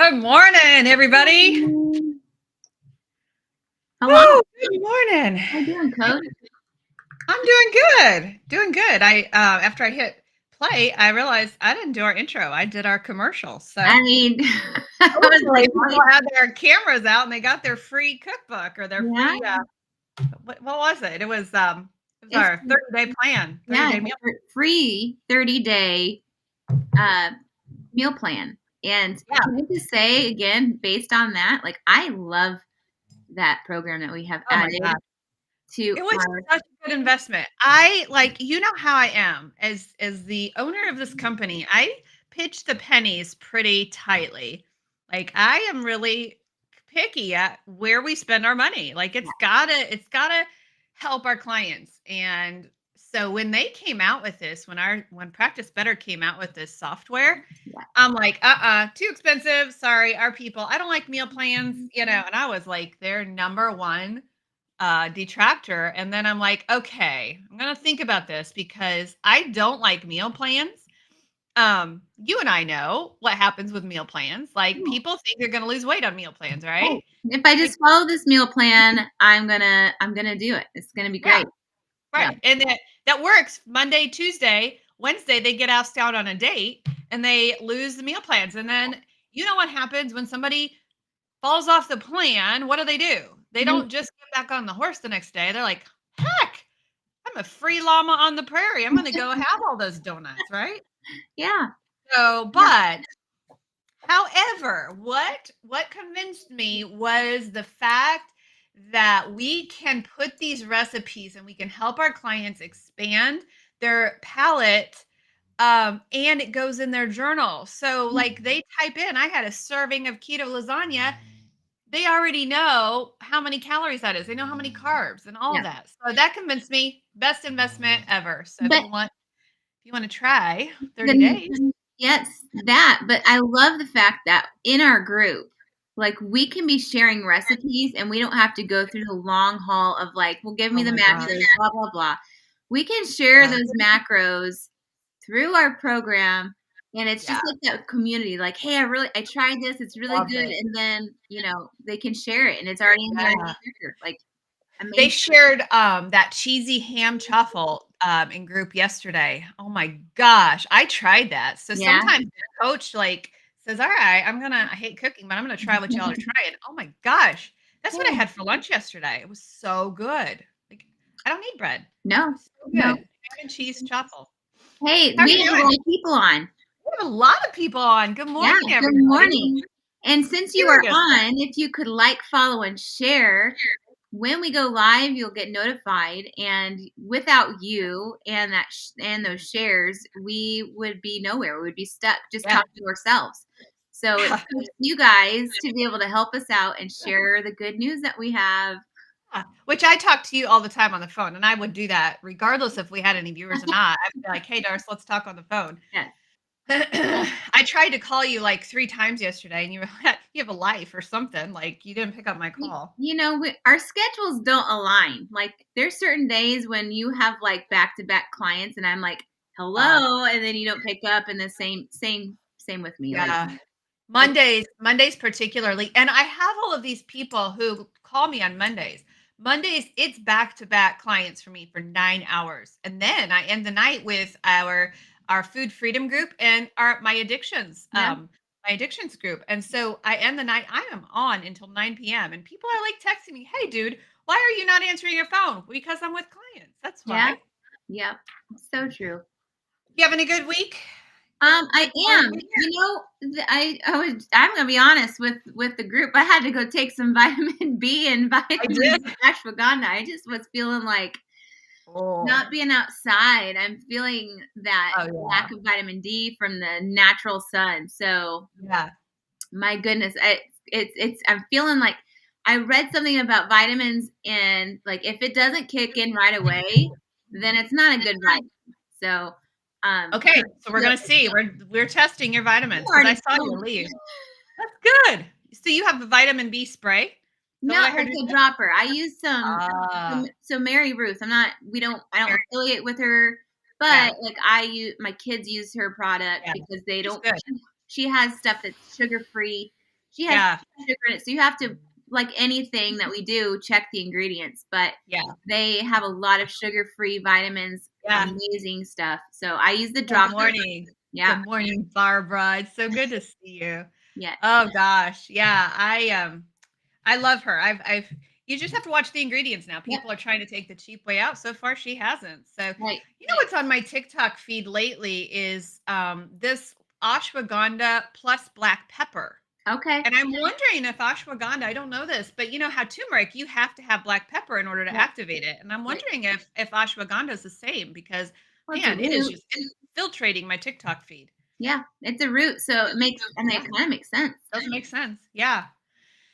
Good morning, everybody. Hello. Woo, good morning. How you doing, Coach? I'm doing good. Doing good. I after I hit play, I realized I didn't do our intro. I did our commercial. So I mean, I was hopefully like, people had their cameras out and they got their free cookbook or their yeah, free what was it? It was it's our 30-day plan. 30-day meal. free 30-day meal plan. And Yeah. can I just say again, based on that, like I love that program that we have Oh my added God. to It was our. such a good investment. I like, you know how I am as the owner of this company. I pitch the pennies pretty tightly. Like I am really picky at where we spend our money. Like it's gotta help our clients. And so when they came out with this, when Practice Better came out with this software, Yeah. I'm like, too expensive. Sorry, our people. I don't like meal plans, and I was like their number one detractor. And then I'm like, okay, I'm going to think about this because I don't like meal plans. You and I know what happens with meal plans. Like people think they're going to lose weight on meal plans, right? If I Like, just follow this meal plan, I'm gonna do it. It's gonna be yeah, great. Yeah. right. And that works Monday, Tuesday, Wednesday, they get asked out on a date and they lose the meal plans. And then you know what happens when somebody falls off the plan? What do? They don't just get back on the horse the next day. They're like, heck, I'm a free llama on the prairie. I'm going to go have all those donuts, right? Yeah. So, but however, what convinced me was the fact that we can put these recipes and we can help our clients expand their palate, and it goes in their journal. So like they type in, I had a serving of keto lasagna. They already know how many calories that is. They know how many carbs and all Yeah. that. So that convinced me, best investment ever. So But if you want to try 30 then, days. yes, that. But I love the fact that in our group, like we can be sharing recipes and we don't have to go through the long haul of like, well, give me Oh the my gosh. macros, blah, blah, blah. We can share Yeah. those macros through our program. And it's Yeah. just like that community, like, hey, I tried this, it's really Loved good. it. And then, they can share it and it's already in their Yeah. record. Like, They amazing. shared that cheesy ham truffle in group yesterday. Oh my gosh. I tried that. So Yeah. sometimes the coach like says, all right, I hate cooking, but I'm gonna try what y'all are trying. Oh my gosh. That's what I had for lunch yesterday. It was so good. Like I don't need bread. No, So good. no. Ham and cheese truffle. Hey, How are we you have a doing? lot of people on. We have a lot of people on. Good Yeah, morning, good everybody. morning. And since you are Seriously. on, if you could like, follow, and share, when we go live, you'll get notified. And without you and and those shares, we would be nowhere. We would be stuck just Yeah. talking to ourselves. So it takes you guys to be able to help us out and share the good news that we have. Which I talk to you all the time on the phone, and I would do that regardless if we had any viewers or not. I'd be like, "Hey, Darce, let's talk on the phone." Yes. I tried to call you like 3 times yesterday, and you you have a life or something. Like you didn't pick up my call. Our schedules don't align. Like there's certain days when you have like back-to-back clients and I'm like, hello, and then you don't pick up, and the same with me. Like Yeah. Mondays particularly, and I have all of these people who call me on Mondays. Mondays, it's back-to-back clients for me for 9 hours. And then I end the night with our food freedom group and yeah, my addictions group. And so I end the night, I am on until 9 p.m. And people are like texting me, "Hey dude, why are you not answering your phone?" Because I'm with clients. That's yeah, why. yep, so true. You having a good week? I Good morning. am. I'm gonna be honest with the group. I had to go take some vitamin B and I vitamin did. ashwagandha. I just was feeling like Oh. not being outside. I'm feeling that Oh lack yeah. of vitamin D from the natural sun. So Yeah. my goodness, it's I'm feeling like I read something about vitamins, and like if it doesn't kick in right away, then it's not a good vitamin. So Okay, so we're so gonna see. We're testing your you vitamins because I already saw you told me. leave. That's good. So you have the vitamin B spray? Is that what I Not heard like you a say? dropper. I use Ah, so Mary Ruth. I don't very affiliate with her, yeah, but like I use my kids use her product yeah. because they She's don't. good. She has stuff that's sugar free, She has Yeah. sugar in it, so you have to, like anything that we do, check the ingredients, but Yeah. they have a lot of sugar-free vitamins, Yeah. amazing stuff. So I use the Good dropper. morning. Yeah, Good morning, Barbara. It's so good to see you. yes. Oh gosh. Yeah. I love her. I've you just have to watch the ingredients now. Yep, People are trying to take the cheap way out. So far she hasn't. So right. you know what's on my TikTok feed lately is this ashwagandha plus black pepper. Okay. And I'm wondering if ashwagandha, I don't know this, but you know how turmeric, you have to have black pepper in order to Yep, activate it. And I'm right. wondering if ashwagandha is the same because Well, it's a man, it is root. just infiltrating my TikTok feed. Yeah, it's a root, so it makes I mean, Yeah, it kinda makes sense. doesn't make sense. Yeah.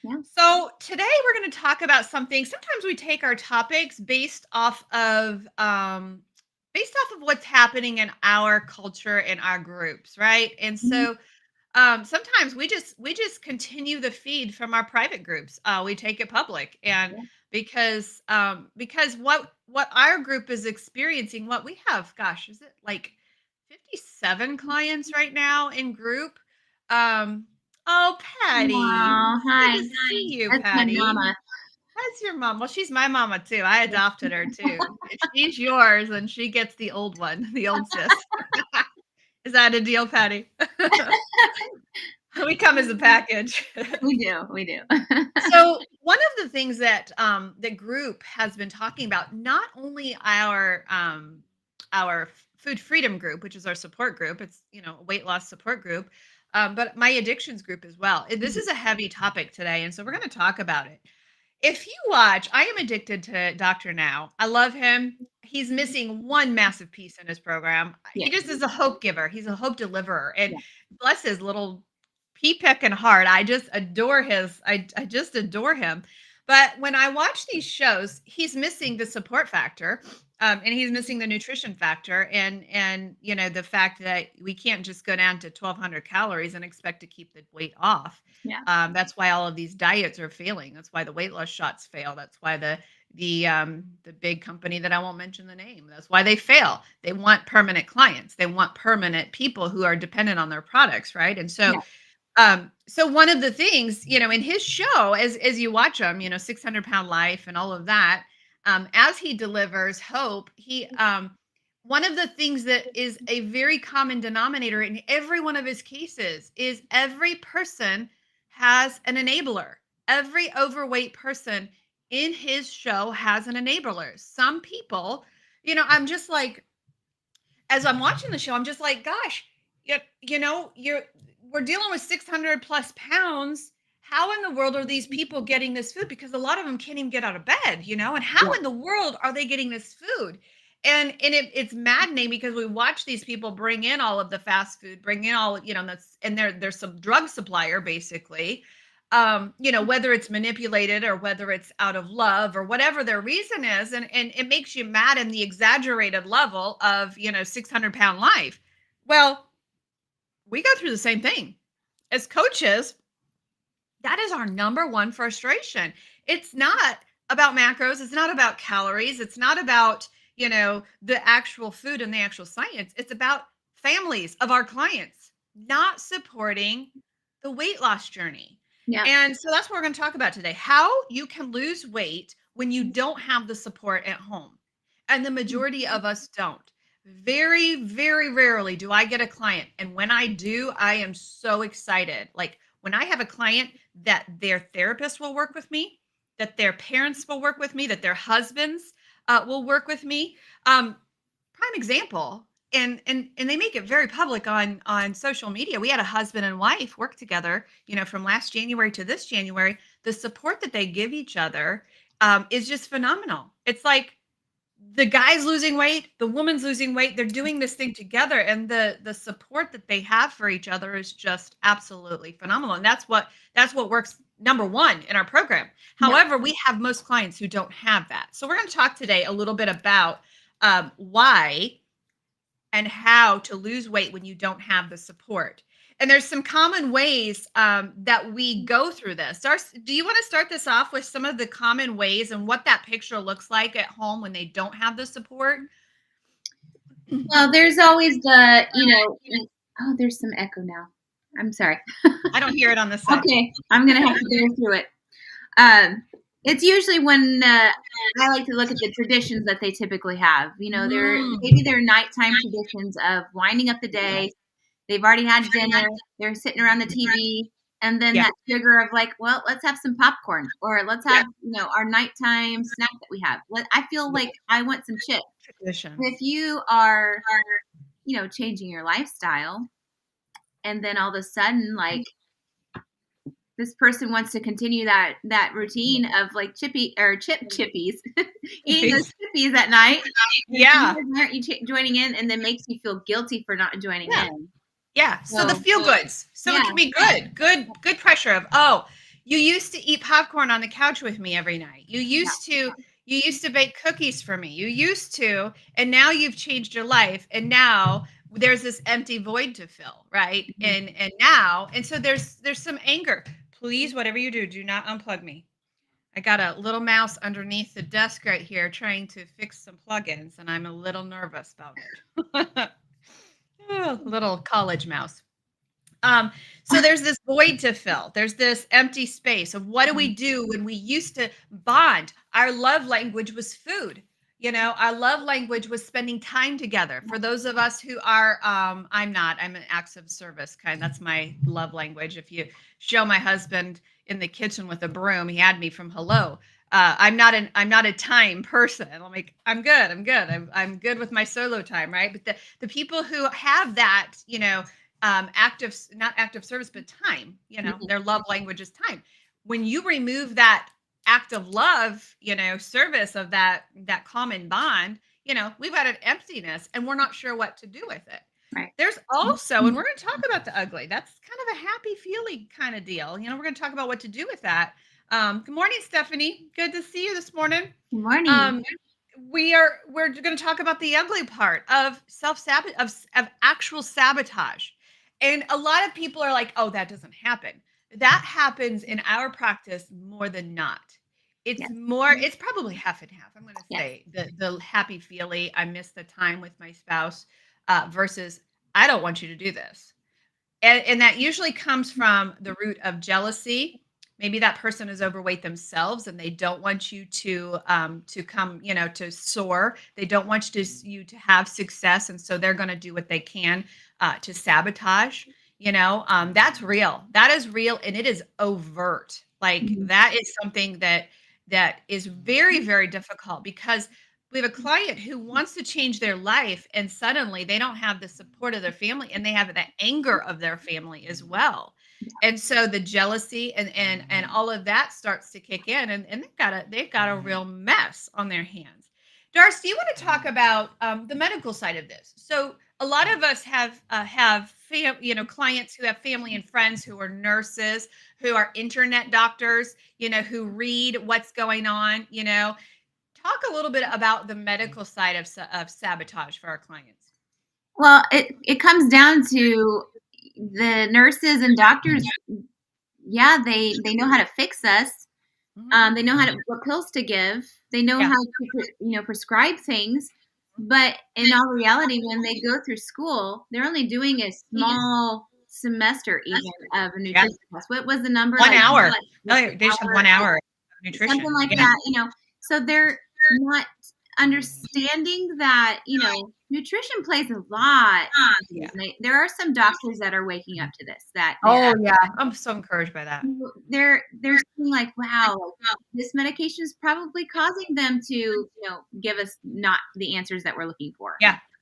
Yeah. So today we're going to talk about something. Sometimes we take our topics based off of what's happening in our culture and our groups, right? And Mhm. so sometimes we just continue the feed from our private groups. We take it public, and Yeah. because what our group is experiencing, what we have, gosh, is it like 57 clients right now in group? Um, oh, Patty, Aw, it's good hi. to see you, That's my Patty. mama. That's your mom. Well, she's my mama too. I adopted her too. If she's yours, and she gets the old one, the old sis. Is that a deal, Patty? We come as a package. We do, we do. So one of the things that the group has been talking about, not only our food freedom group, which is our support group, it's a weight loss support group, but my addictions group as well. This Mhm. is a heavy topic today, and so we're going to talk about it. If you watch, I am addicted to Dr. Now. I love him. He's missing one massive piece in his program. Yeah, He just is a hope giver. He's a hope deliverer. And yeah, bless his little pea pecking heart. I just adore I just adore him. But when I watch these shows, he's missing the support factor. And he's missing the nutrition factor and the fact that we can't just go down to 1200 calories and expect to keep the weight off. yeah, That's why all of these diets are failing. That's why the weight loss shots fail. That's why the big company that I won't mention the name. That's why they fail. They want permanent clients. They want permanent people who are dependent on their products, right? And so, yeah, so one of the things in his show, as you watch him, 600 pound life and all of that, as he delivers hope, he one of the things that is a very common denominator in every one of his cases is every person has an enabler. Every overweight person in his show has an enabler. Some people, I'm just like, as I'm watching the show, I'm just like, gosh, we're dealing with 600 plus pounds. How in the world are these people getting this food? Because a lot of them can't even get out of bed, and how yeah, in the world are they getting this food? And it's maddening because we watch these people bring in all of the fast food, bring in all, that's and they're some drug supplier basically. Whether it's manipulated or whether it's out of love or whatever their reason is, and it makes you mad in the exaggerated level of 600-pound life. Well, we go through the same thing as coaches. That is our number one frustration. It's not about macros, it's not about calories, it's not about the actual food and the actual science. It's about families of our clients not supporting the weight loss journey. yeah, And so that's what we're going to talk about today, how you can lose weight when you don't have the support at home. And the majority of us don't. Very, very rarely do I get a client. And when I do, I am so excited. Like when I have a client that their therapist will work with me, that their parents will work with me, that their husbands will work with me. Prime example, and they make it very public on social media. We had a husband and wife work together, from last January to this January. The support that they give each other is just phenomenal. It's like the guy's losing weight, the woman's losing weight, they're doing this thing together, and the support that they have for each other is just absolutely phenomenal. And that's what works number one in our program. yeah. However, we have most clients who don't have that. So we're going to talk today a little bit about why and how to lose weight when you don't have the support. And there's some common ways that we go through this. Do you want to start this off with some of the common ways and what that picture looks like at home when they don't have the support? Well, there's always the, oh, there's some echo now. I'm sorry. I don't hear it on this side. Okay, I'm gonna have to go through it. It's usually when I like to look at the traditions that they typically have. Maybe they're nighttime traditions of winding up the day. They've already had dinner. They're sitting around the TV, and then that trigger of like, well, let's have some popcorn, or let's have our nighttime snack that we have. I feel like I want some chips. Tradition. If you are, changing your lifestyle, and then all of a sudden, like, this person wants to continue that routine of like chippies, eating those chippies at night. Yeah. Aren't you joining in? And then makes you feel guilty for not joining in. Yeah. So the feel goods. So it can be good pressure of, oh, you used to eat popcorn on the couch with me every night. You used to bake cookies for me. You used to, and now you've changed your life. And now there's this empty void to fill. Right. Mm-hmm. And so there's some anger. Please, whatever you do not unplug me. I got a little mouse underneath the desk right here trying to fix some plugins, and I'm a little nervous about it. Little college mouse. So there's this void to fill. There's this empty space of what do we do when we used to bond? Our love language was food. Our love language was spending time together. For those of us who are, I'm an acts of service kind. That's my love language. If you show my husband in the kitchen with a broom, he had me from hello. I'm not a time person. I'm good. I'm good with my solo time, right? But the people who have that, not active service, but time, their love language is time. When you remove that act of love, service of that common bond, we've got an emptiness and we're not sure what to do with it. Right. There's also, and we're going to talk about the ugly. That's kind of a happy feeling kind of deal. We're going to talk about what to do with that. Good morning, Stephanie. Good to see you this morning. Good morning. We're going to talk about the ugly part of self-sabotage, of actual sabotage. And a lot of people are like, oh, that doesn't happen. That happens in our practice more than not. It's more, it's probably half and half. I'm going to say the happy feely, I miss the time with my spouse versus I don't want you to do this. And that usually comes from the root of jealousy. Maybe that person is overweight themselves and they don't want you to come, to soar. They don't want you to have success. And so they're going to do what they can to sabotage. That's real. That is real. And it is overt. Like that is something that is very, very difficult because we have a client who wants to change their life and suddenly they don't have the support of their family and they have the anger of their family as well. And so the jealousy and all of that starts to kick in and they've got a real mess on their hands. Darcy, do you want to talk about the medical side of this? So a lot of us have clients who have family and friends who are nurses, who are internet doctors, who read what's going on, Talk a little bit about the medical side of sabotage for our clients. Well, it comes down to the nurses and doctors. Yeah, they know how to fix us. They know what pills to give. They know how to prescribe things. But in all reality, when they go through school, they're only doing a small semester even of a nutrition class. What was the number? 1 hour. They just have 1 hour of nutrition. Something like that, So they're not understanding that, nutrition plays a lot. There are some doctors that are waking up to this. I'm so encouraged by that. They're seeing like, wow, this medication is probably causing them to, give us not the answers that we're looking for.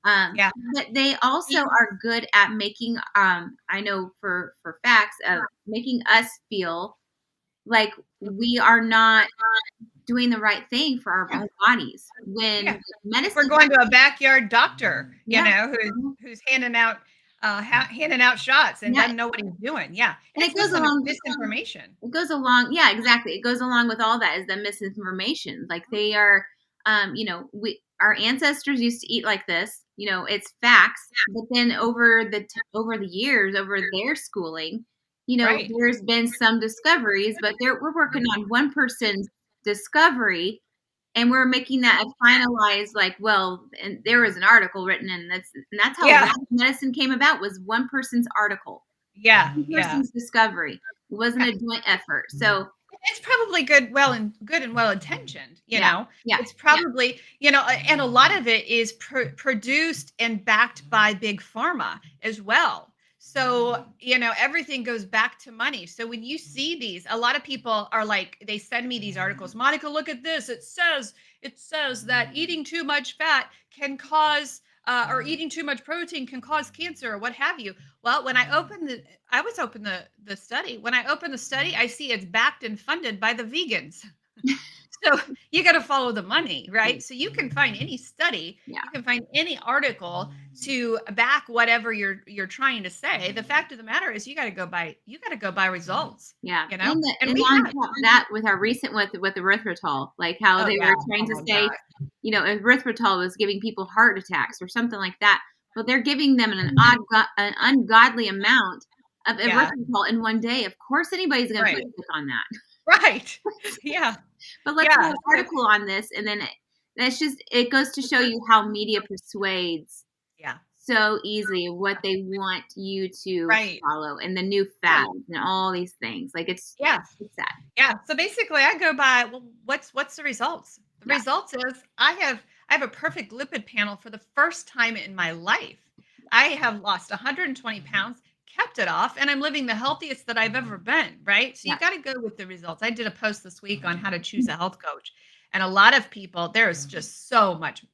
But they also are good at making, I know for facts of making us feel like we are not doing the right thing for our bodies. When medicine, we're going to a backyard doctor, who's handing out shots and doesn't know what he's doing. And it goes along with misinformation. It goes along, exactly. It goes along with all that is the misinformation. Like they are, our ancestors used to eat like this. It's facts. But then over the years, over their schooling, there's been some discoveries, but we're working on one person's discovery and we're making that a finalized, and there was an article written and that's how medicine came about, was one person's article. Yeah, One yeah. person's discovery. It wasn't a joint effort. So It's probably good and well intentioned, you yeah, know. yeah, It's probably, and a lot of it is produced and backed by big pharma as well. So, everything goes back to money. So when you see these, a lot of people are like, they send me these articles. Monica, look at this. It says that eating too much fat can cause, or eating too much protein can cause cancer or what have you. Well, when I was open the study. When I open the study, I see it's backed and funded by the vegans. So you got to follow the money, right? So you can find any study, yeah, you can find any article to back whatever you're trying to say. The fact of the matter is you got to go by results, yeah. And And we on have. top of that, with our recent with erythritol, like how Oh they yeah. were trying Oh to my say, god. erythritol was giving people heart attacks or something like that. But they're giving them an ungodly amount of Yeah. erythritol in one day. Of course, anybody's going to Right. click on that. Right. Yeah. But let's do Yeah. an So article on this, and then it goes to show you how media persuades yeah. so easily what they want you to Right. follow, and the new Right. fads and all these things. Like Yeah. it's sad. Yeah. So basically I go by, well, what's the results? The Yeah, results is I have a perfect lipid panel for the first time in my life. I have lost 120 pounds, kept it off, and I'm living the healthiest that I've ever been, right? So you yeah, got to go with the results. I did a post this week on how to choose a health coach. And a lot of people, there's just so much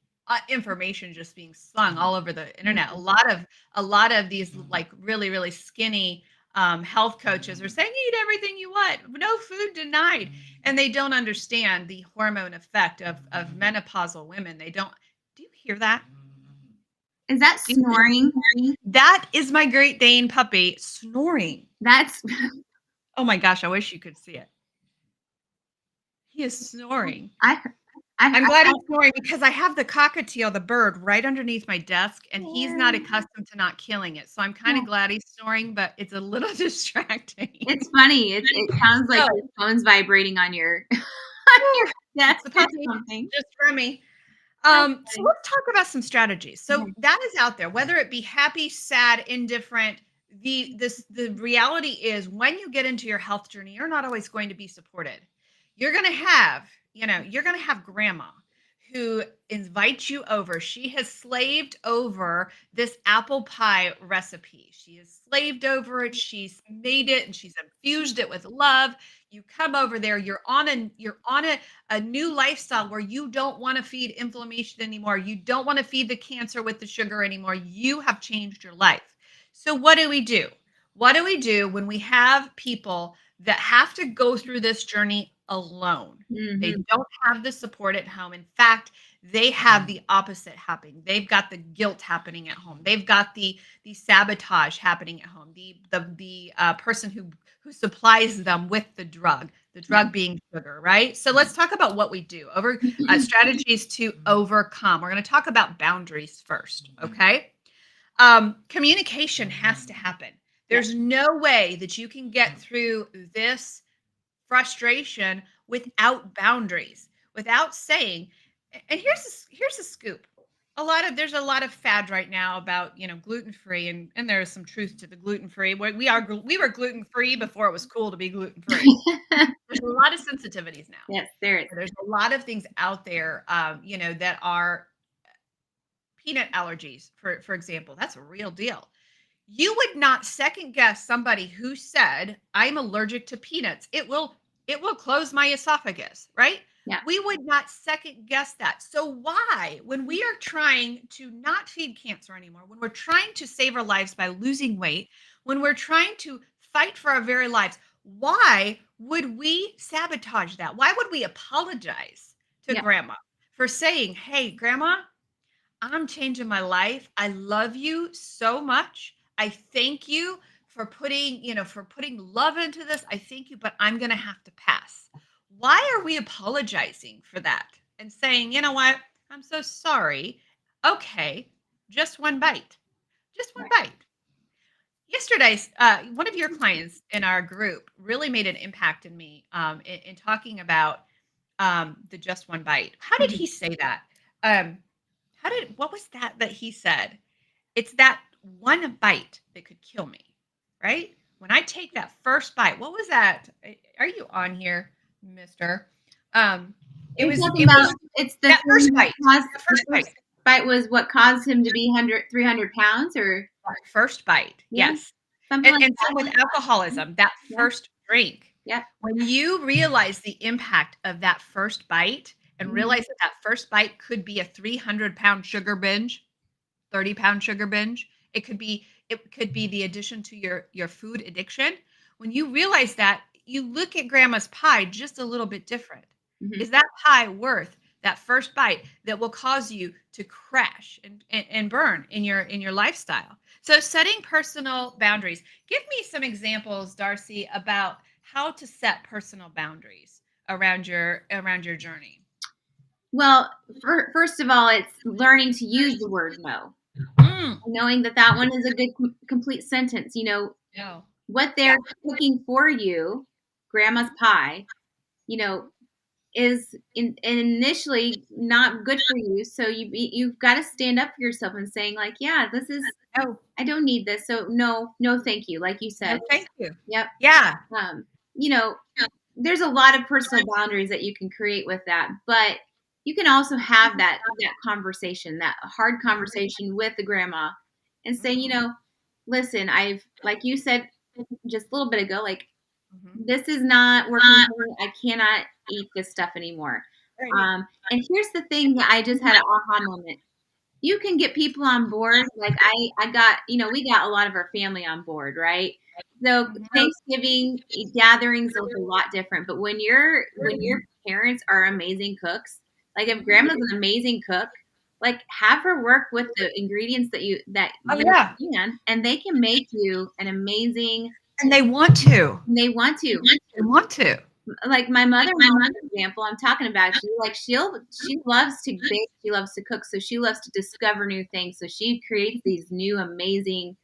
information just being slung all over the internet. A lot of these like really really skinny health coaches are saying eat everything you want, no food denied, and they don't understand the hormone effect of menopausal women. They don't. Do you hear that? is that Do you, snoring? that is my Great Dane puppy snoring. That's Oh my gosh, I wish you could see it. He is snoring. I I, I'm I glad he's snoring because I have the cockatiel, the bird, right underneath my desk, and he's not yeah, accustomed to not killing it. So I'm kind yeah. of glad he's snoring, but it's a little distracting. It's funny. It sounds like So, your phone's vibrating on your whew, it's desk the or puppy something. just for me. That's So funny. let's talk about some strategies. So Mhm. that is out there, whether it be happy, sad, indifferent. The reality is when you get into your health journey, you're not always going to be supported. You're gonna have grandma who invites you over. She has slaved over this apple pie recipe. She has slaved over it. She's made it and she's infused it with love. You come over there, you're on a new lifestyle where you don't want to feed inflammation anymore. You don't want to feed the cancer with the sugar anymore. You have changed your life. So, what do we do? What do we do when we have people that have to go through this journey alone? They Mhm. don't have the support at home. In fact, they have the opposite happening. They've got the guilt happening at home. They've got the sabotage happening at home. The person who supplies them with the Yeah. drug being sugar, right? So let's talk about what we do over strategies to overcome. We're going to talk about boundaries first, okay? Communication has to happen. Yeah. There's no way that you can get through this frustration without boundaries, without saying, and here's a scoop. There's a lot of fad right now about gluten free, and there is some truth to the gluten free. We were gluten free before it was cool to be gluten free. There's a lot of sensitivities now. Yes, there is. There's a lot of things out there, that are peanut allergies, for example. That's a real deal. You would not second guess somebody who said, "I'm allergic to peanuts. It will close my esophagus," right? Yeah. We would not second guess that. So why, when we are trying to not feed cancer anymore, when we're trying to save our lives by losing weight, when we're trying to fight for our very lives, why would we sabotage that? Why would we apologize to Yeah. grandma for saying, "Hey, grandma, I'm changing my life. I love you so much. I thank you for putting love into this. I thank you, but I'm going to have to pass." Why are we apologizing for that and saying, "You know what? I'm so sorry." Okay, just one bite. Just one Right. bite. Yesterday, one of your clients in our group really made an impact in me, in talking about the just one bite. How did Mhm. he say that? Um, what was that he said? It's that one bite that could kill me, right? when I take that first bite, what was that? Are you on here, mister? Um, it You're was, talking it about was it's the that first thing that bite. caused The the first bite. first bite was what caused him to be 300 pounds, or That first bite. yeah, Yes. something like And that. same with alcoholism, that Yeah, first drink. yeah. When you realize the impact of that first bite and Mhm. realize that that first bite could be a 300-pound sugar binge, 30-pound sugar binge, it could be the addition to your food addiction. When you realize that, you look at grandma's pie just a little bit different. Mhm. Is that pie worth that first bite that will cause you to crash and burn in your lifestyle? So setting personal boundaries. Give me some examples, Darcy, about how to set personal boundaries around your journey. Well, first of all, it's learning to use the word no, Mm. knowing that that one is a good complete sentence. No. What Yeah. they're cooking for you, grandma's pie, you know, is initially not good for you. So you've got to stand up for yourself and saying like, yeah, this is, No. I don't need this. So no, no, thank you. Like you No, said. thank you. Yep. Yeah. Um, you know, there's a lot of personal boundaries that you can create with that, but you can also have that conversation, that hard conversation with the grandma, and say, Mhm. listen, I've, like you said just a little bit ago, like, Mhm. this is not working for me. I cannot eat this stuff anymore. Right. And here's the thing that I just had an aha moment. You can get people on board. Like I got, we got a lot of our family on board, right? So Mhm. Thanksgiving gatherings look a lot different. But when your parents are amazing cooks, like if Mhm. grandma's an amazing cook, like have her work with the ingredients that Oh, you yeah. can, and they can make you an amazing. And they want to. They want to. They want to. Like my mother-in-law, for example, I'm talking about, she loves to bake, she loves to cook, so she loves to discover new things. So she creates these new amazing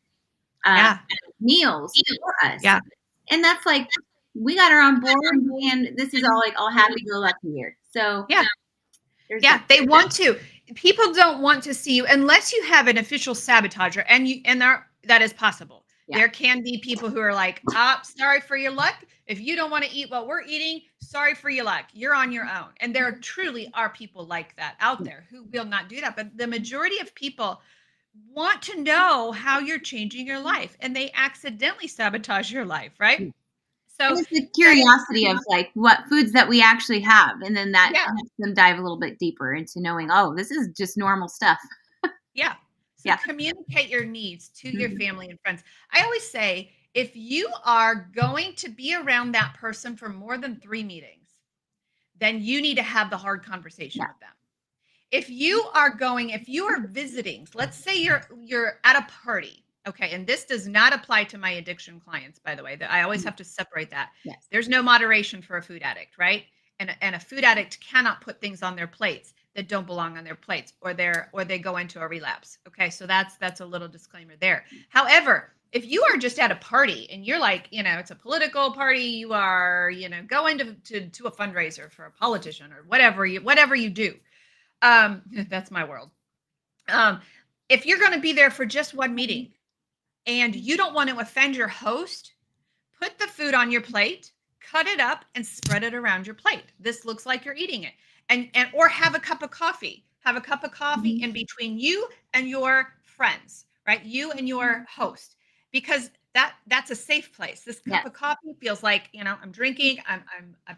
uh, Yeah. meals for us, Yeah. and that's like we got her on board, and this is all like all happy go lucky here. So Yeah. there's Yeah. that. They want to. People don't want to see you unless you have an official sabotager, and that is possible. Yeah. There can be people who are like, sorry for your luck. If you don't want to eat what we're eating, sorry for your luck. You're on your own. And there truly are people like that out there who will not do that. But the majority of people want to know how you're changing your life, and they accidentally sabotage your life, right? And So it's the curiosity of like what foods that we actually have, and then that yeah, helps them dive a little bit deeper into knowing, oh, this is just normal stuff. yeah. So Yeah. communicate your needs to your Mhm. family and friends. I always say if you are going to be around that person for more than 3 meetings, then you need to have the hard conversation Yeah. with them. If you are visiting, let's say you're at a party, okay, and this does not apply to my addiction clients, by the way, that I always have to separate that. Yes. There's no moderation for a food addict, right? And a food addict cannot put things on their plates that don't belong on their plates, or they go into a relapse. Okay, so that's a little disclaimer there. However, if you are just at a party and you're like, it's a political party, you are, going to a fundraiser for a politician or whatever you do. That's my world. Um, if you're going to be there for just one meeting and you don't want to offend your host, put the food on your plate, cut it up, and spread it around your plate. This looks like you're eating it, and or have a cup of coffee. Have a cup of coffee in between you and your friends, right? You and your host, because that's a safe place. This cup Yes. of coffee feels like I'm drinking, I'm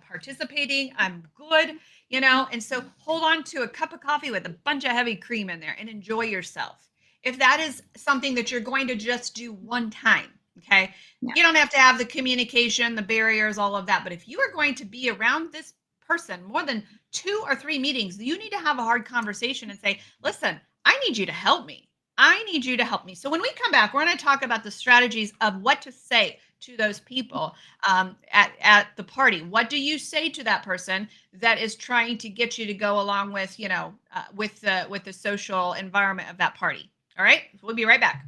participating, I'm good, and so hold on to a cup of coffee with a bunch of heavy cream in there and enjoy yourself. If that is something that you're going to just do one time, okay, Yeah. you don't have to have the communication, the barriers, all of that. But if you are going to be around this person more than 2 or 3 meetings, you need to have a hard conversation and say, listen, I need you to help me. I need you to help me. So when we come back, we're going to talk about the strategies of what to say to those people at the party. What do you say to that person that is trying to get you to go along with, with the social environment of that party? All right, we'll be right back.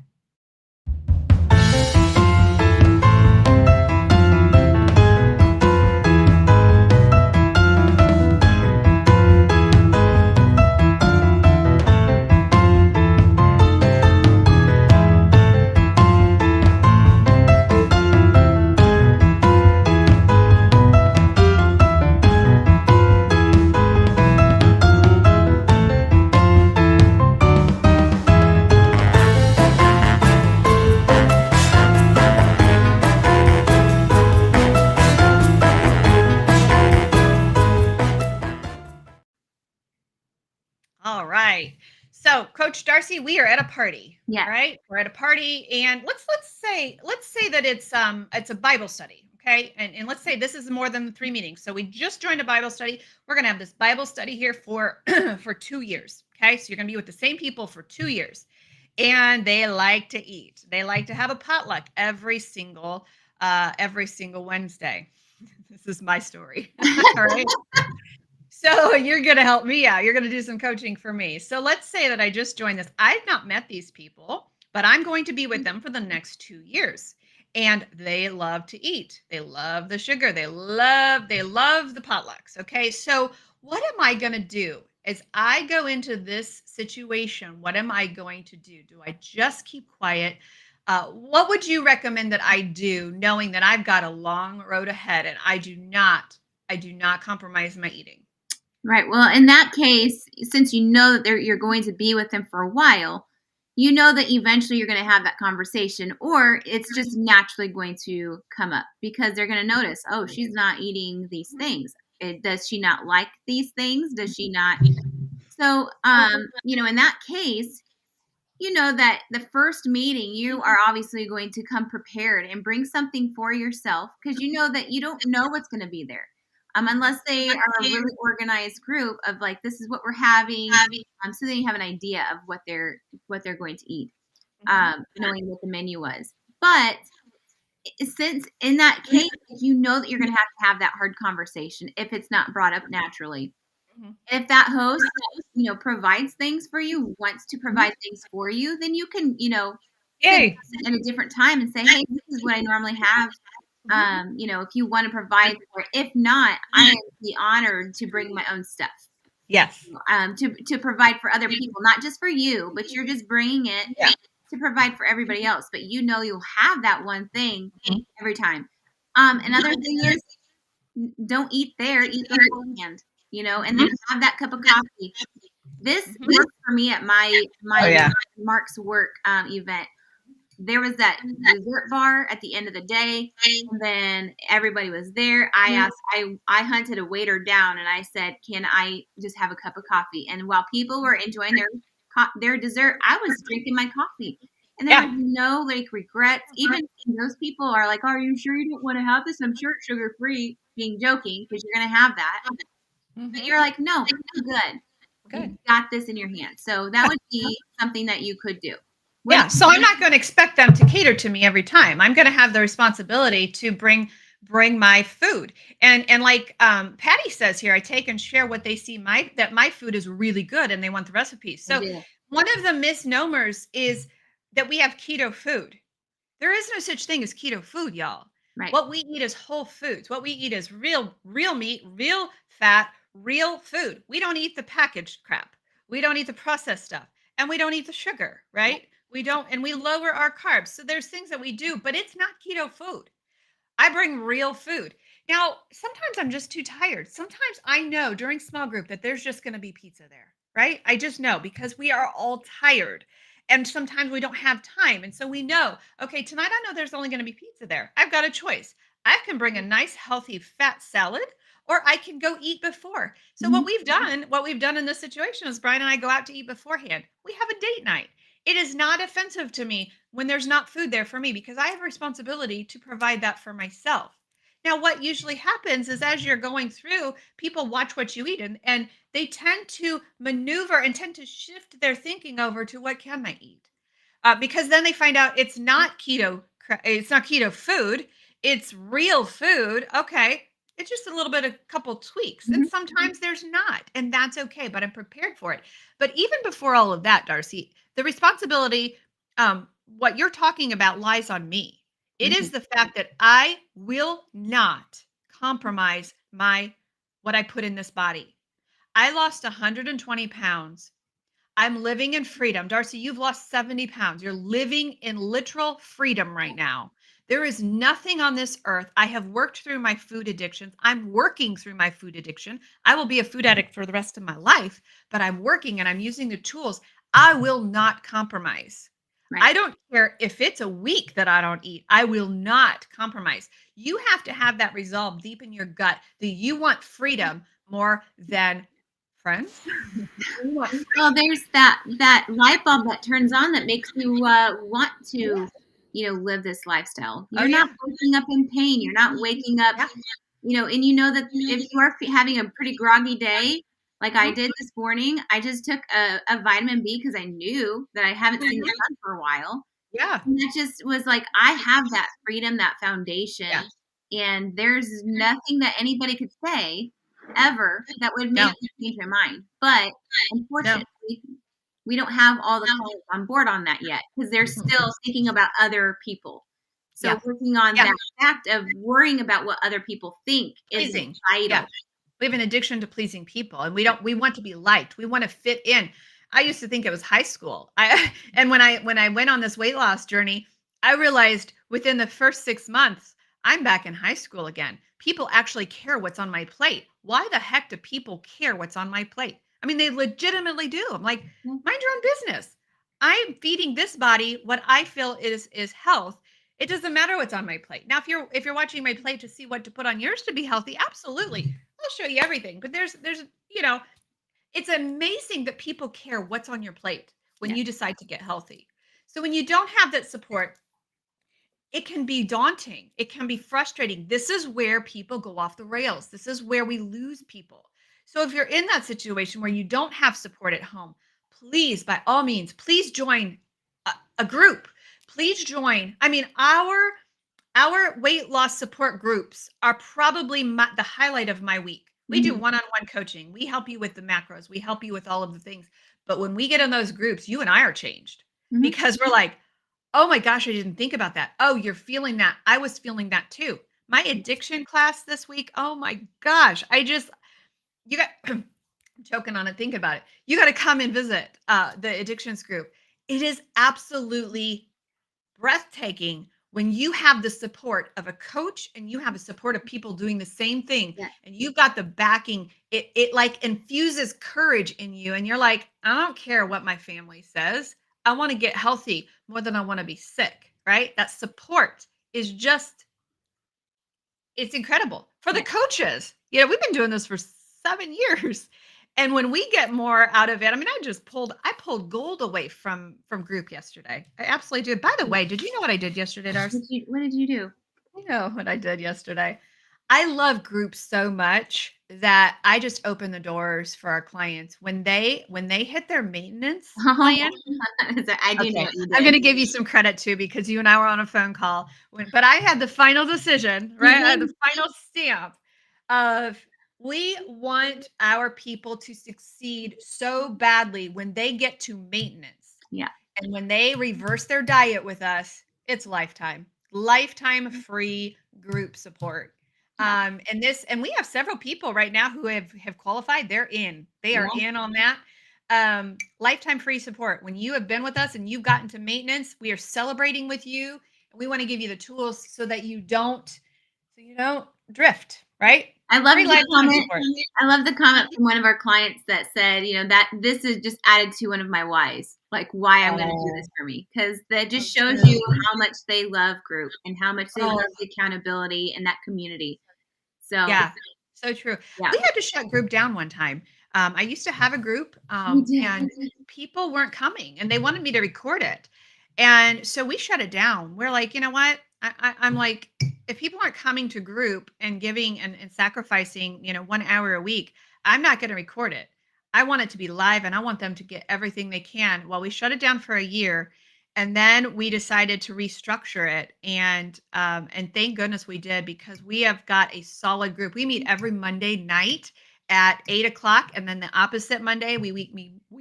So, Coach Darcy, we are at a party. Yeah. All right, we're at a party, and let's say that it's a Bible study, okay? And let's say this is more than 3 meetings. So we just joined a Bible study. We're gonna have this Bible study here for for 2 years. Okay, so you're gonna be with the same people for 2 years, and they like to eat. They like to have a potluck every single Wednesday. This is my story. All right. So you're going to help me out. You're going to do some coaching for me. So let's say that I just joined this. I've not met these people, but I'm going to be with them for the next 2 years. And they love to eat. They love the sugar. They love the potlucks. Okay. So what am I going to do as I go into this situation? What am I going to do? Do I just keep quiet? What would you recommend that I do, knowing that I've got a long road ahead and I do not compromise my eating? Right. Well, in that case, since you know that you're going to be with them for a while, you know that eventually you're going to have that conversation, or it's just naturally going to come up because they're going to notice, oh, she's not eating these things. Does she not like these things? Does she not? So, in that case, you know that the first meeting, you are obviously going to come prepared and bring something for yourself because you know that you don't know what's going to be there. Unless they are a really organized group of like, this is what we're having, so then you have an idea of what they're going to eat, Mhm. knowing what the menu was. But since in that case, you know that you're going to have that hard conversation if it's not brought up naturally. Mhm. If that host, provides things for you, wants to provide things for you, then you can, suggest Yay. it at a different time and say, "Hey, this is what I normally have. Mhm. If you want to provide for it. If not, I am be honored to bring my own stuff, Yes. to provide for other people, not just for you, but you're just bringing it Yeah. to provide for everybody else. But you'll have that one thing Mhm. every time. Mhm. Another thing is don't eat there, eat beforehand, and then have that cup of coffee. This Mhm. worked for me at Oh, my yeah. Mark's work event. There was that dessert bar at the end of the day, and then everybody was there. I hunted a waiter down, and I said, "Can I just have a cup of coffee?" And while people were enjoying their dessert, I was drinking my coffee, and there was Yeah. no like regrets. Even those people are like, "Are you sure you don't want to have this? I'm sure it's sugar free." Being joking because you're gonna have that, but Mhm. you're like, "No, I'm good. You Good. got this in your hands." So that Yeah. would be something that you could do. What Yeah. So I'm not going to expect them to cater to me every time. I'm going to have the responsibility to bring my food. And like Patty says here, I take and share what they see my food is really good and they want the recipes. I So do. one of the misnomers is that we have keto food. There is no such thing as keto food, y'all. Right. What we eat is whole foods. What we eat is real meat, real fat, real food. We don't eat the packaged crap. We don't eat the processed stuff. And we don't eat the sugar, Right. right? We don't, and we lower our carbs. So there's things that we do, but it's not keto food. I bring real food. Now, sometimes I'm just too tired. Sometimes I know during small group that there's just going to be pizza there, right? I just know because we are all tired. And sometimes we don't have time. And so we know, okay, tonight I know there's only going to be pizza there. I've got a choice. I can bring a nice, healthy, fat salad, or I can go eat before. So Mhm. what we've done in this situation is Brian and I go out to eat beforehand. We have a date night. It is not offensive to me when there's not food there for me because I have a responsibility to provide that for myself. Now, what usually happens is as you're going through, people watch what you eat and they tend to maneuver and tend to shift their thinking over to what can I eat? Because then they find out it's not keto food, it's real food. Okay, it's just a little bit, a couple tweaks, and Mhm. sometimes there's not, and that's okay. But I'm prepared for it. But even before all of that, Darcy, the responsibility, what you're talking about, lies on me. It is Mhm. the fact that I will not compromise my what I put in this body. I lost 120 pounds. I'm living in freedom. Darcy, you've lost 70 pounds. You're living in literal freedom right now. There is nothing on this earth. I have worked through my food addictions. I'm working through my food addiction. I will be a food addict for the rest of my life, but I'm working and I'm using the tools. I will not compromise. Right. I don't care if it's a week that I don't eat. I will not compromise. You have to have that resolve deep in your gut that you want freedom more than friends. We want Well, there's that light bulb that turns on that makes you want to, live this lifestyle. Oh You're not yeah. waking up in pain. You're not waking up, Yeah. and you know that if you are having a pretty groggy day, like I Mhm. did this morning, I just took a vitamin B because I knew that I haven't seen the sun for a while. Yeah. And that just was like, I have that freedom, that foundation, Yeah. and there's nothing that anybody could say ever that would make No. me change my mind. But No. unfortunately, we don't have all the clients on board on that yet because they're Mhm. still thinking about other people. So Yeah. working on Yeah. that fact of worrying about what other people think is Pleasing. Yeah. vital. We have an addiction to pleasing people, and we want to be liked. We want to fit in. I used to think it was high school. I and when I went on this weight loss journey, I realized within the first 6 months, I'm back in high school again. People actually care what's on my plate. Why the heck do people care what's on my plate? I mean, they legitimately do. I'm like, Yeah. mind your own business. I'm feeding this body what I feel is health. It doesn't matter what's on my plate. Now, if you're watching my plate to see what to put on yours to be healthy, absolutely. I'll show you everything. But there's it's amazing that people care what's on your plate when Yeah. you decide to get healthy. So when you don't have that support, it can be daunting. It can be frustrating. This is where people go off the rails. This is where we lose people. So if you're in that situation where you don't have support at home, please, by all means, please join a group. Please join. I mean, our weight loss support groups are probably the highlight of my week. We do Mhm. one-on-one coaching. We help you with the macros. We help you with all of the things. But when we get in those groups, you and I are changed Mhm. because we're like, "Oh my gosh, I didn't think about that. Oh, you're feeling that. I was feeling that too." My addiction class this week, oh my gosh, you got I'm choking on it thinking about it. You got to come and visit the addictions group. It is absolutely breathtaking when you have the support of a coach and you have the support of people doing the same thing Yeah. and you've got the backing. It like infuses courage in you and you're like, I don't care what my family says. I want to get healthy more than I want to be sick, right? That support is just it's incredible. For the Yeah. coaches, we've been doing this for 7 years. And when we get more out of it, I mean, I pulled gold away from group yesterday. I absolutely did. By the way, did you know what I did yesterday, Darcy? What did you do? I know what I did yesterday. I love groups so much that I just open the doors for our clients when they hit their maintenance plan. I do know Okay, what you I'm did. gonna give you some credit too because you and I were on a phone call but I had the final decision, You right? I had did? the final stamp of we want our people to succeed so badly when they get to maintenance. Yeah. And when they reverse their diet with us, it's lifetime free group support. Yeah. And we have several people right now who have qualified. They are Yeah. in on that lifetime free support. When you have been with us and you've gotten to maintenance, we are celebrating with you. And we want to give you the tools so you don't drift, right? I love Free the lifetime comment. support. I love the comment from one of our clients that said, that this is just added to one of my whys, like why I'm going to do this Oh, for me, because that just so shows you true. how much they love group and how much they Oh, love the accountability and that community. So yeah, so true. yeah, We had to shut group down one time. I used to have a group, we did. and people weren't coming, and they wanted me to record it, and so we shut it down. We're like, you know what? I'm like, if people aren't coming to group and giving and sacrificing, 1 hour a week, I'm not going to record it. I want it to be live, and I want them to get everything they can. Well, we shut it down for a year, and then we decided to restructure it, and thank goodness we did because we have got a solid group. We meet every Monday night at 8 o'clock, and then the opposite Monday we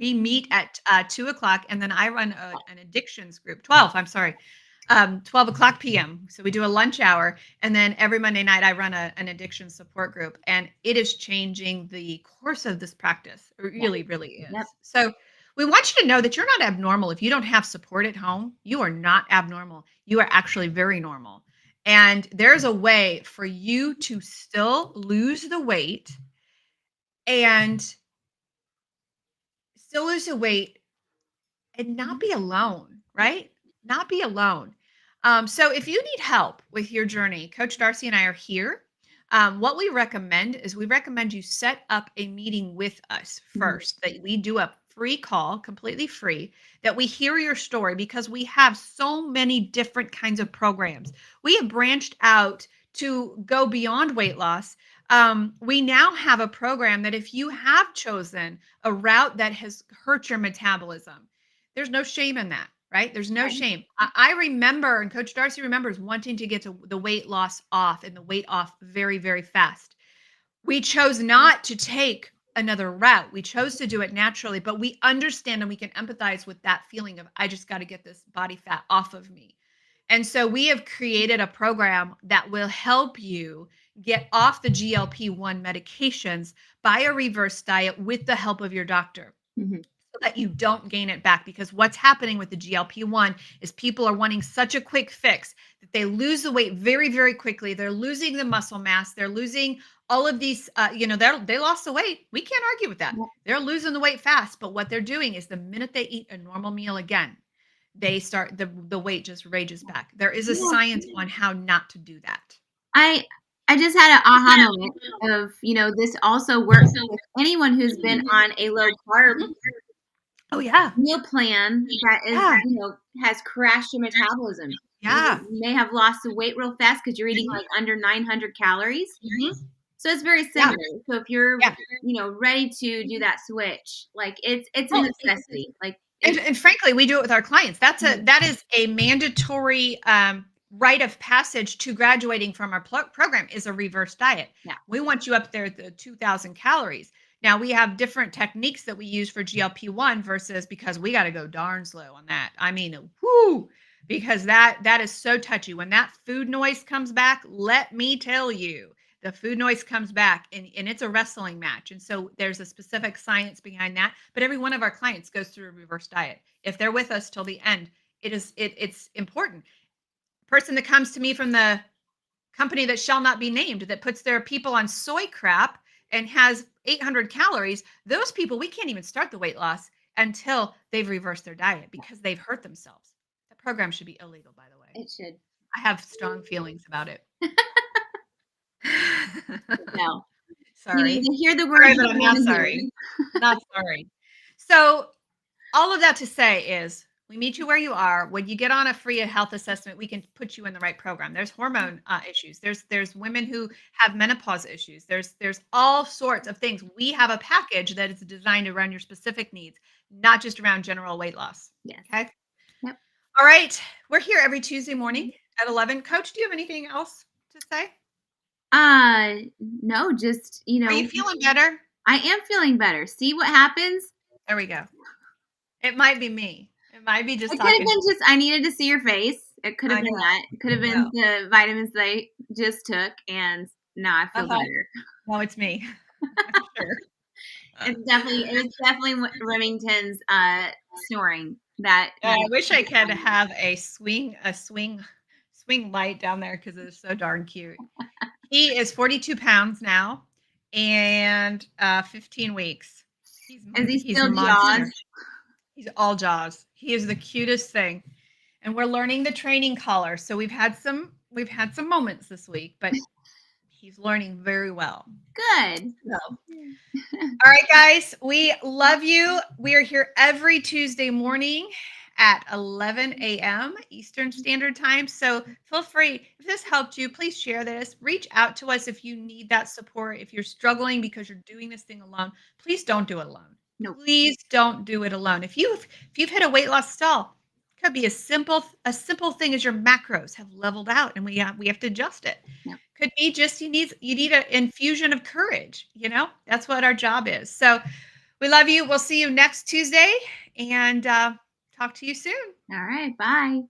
meet at 2 o'clock, and then I run an addictions group. 12, I'm sorry, 12 o'clock p.m. So we do a lunch hour, and then every Monday night I run an addiction support group, and it is changing the course of this practice. It Yeah. really, really Yep. is. So we want you to know that you're not abnormal. If you don't have support at home, you are not abnormal. You are actually very normal. And there's a way for you to still lose the weight and still lose the weight and not be alone, right? Not be alone. So if you need help with your journey, Coach Darcy and I are here. What we recommend is we recommend you set up a meeting with us Mhm. first, that we do a free call, completely free, that we hear your story because we have so many different kinds of programs. We have branched out to go beyond weight loss. We now have a program that if you have chosen a route that has hurt your metabolism, there's no shame in that, right? There's no Right. shame. I remember, and Coach Darcy remembers wanting to get to the weight loss off and the weight off very, very fast. We chose not to take another route. We chose to do it naturally, but we understand and we can empathize with that feeling of, I just got to get this body fat off of me. And so we have created a program that will help you get off the GLP 1 medications by a reverse diet with the help of your doctor Mhm. so that you don't gain it back. Because what's happening with the GLP-1 is people are wanting such a quick fix that they lose the weight very, very quickly. They're losing the muscle mass. They're losing all of these, they lost the weight. We can't argue with that. Yep. They're losing the weight fast. But what they're doing is the minute they eat a normal meal again, they start the weight just rages back. There is a Yeah. science on how not to do that. I I just had an aha moment of, this also works with anyone who's been on a low carb Mhm. Oh yeah. meal plan that is, Yeah. has crashed your metabolism. Yeah. You may have lost the weight real fast because you're eating Mhm. like under 900 calories. Mhm. So it's very Yeah. similar. So if you're, Yeah. ready to do that switch, like it's a Well, necessity. Like and it's frankly, we do it with our clients. Mhm. That is a mandatory rite of passage to graduating from our program is a reverse diet. Yeah. We want you up there at the 2,000 calories. Now we have different techniques that we use for GLP-1 versus because we got to go darn slow on that. I mean, whoo, because that is so touchy. When that food noise comes back, let me tell you, the food noise comes back and it's a wrestling match. And so there's a specific science behind that. But every one of our clients goes through a reverse diet. If they're with us till the end, it's important. Person that comes to me from the company that shall not be named that puts their people on soy crap and has 800 calories, those people, we can't even start the weight loss until they've reversed their diet because they've hurt themselves. That program should be illegal, by the way. It should. I have strong feelings about it. No. You need Sorry. to hear the word Sorry, you but I'm want not to sorry. hear. Not sorry. So, all of that to say is we meet you where you are. When you get on a free health assessment, we can put you in the right program. There's hormone issues. There's women who have menopause issues. There's all sorts of things. We have a package that is designed around your specific needs, not just around general weight loss. Yes. Okay. Yep. All right. We're here every Tuesday morning at 11. Coach, do you have anything else to say? No, just, Are you feeling better? I am feeling better. See what happens? There we go. It might be me. It might be just It could have talking. been just I needed to see your face. It could have I been know. that. It could have I been know. the vitamins they just took, and now I feel Uh-huh. better. No, it's me. I'm sure. It was definitely Remington's snoring that I wish I could have a swing light down there because it's so darn cute. He is 42 pounds now and 15 weeks. is he He's a still Jaws? monster. He's all jaws. He is the cutest thing. And we're learning the training collar. So we've had some moments this week, but he's learning very well. Good. So, all right, guys, we love you. We are here every Tuesday morning at 11 a.m. Eastern Standard Time. So feel free, if this helped you, please share this. Reach out to us if you need that support. If you're struggling because you're doing this thing alone, please don't do it alone. Nope. Please don't do it alone. If you've hit a weight loss stall, it could be a simple thing as your macros have leveled out and we have to adjust it. Yep. Could be just you need an infusion of courage. That's what our job is. So we love you. We'll see you next Tuesday and talk to you soon. All right. Bye.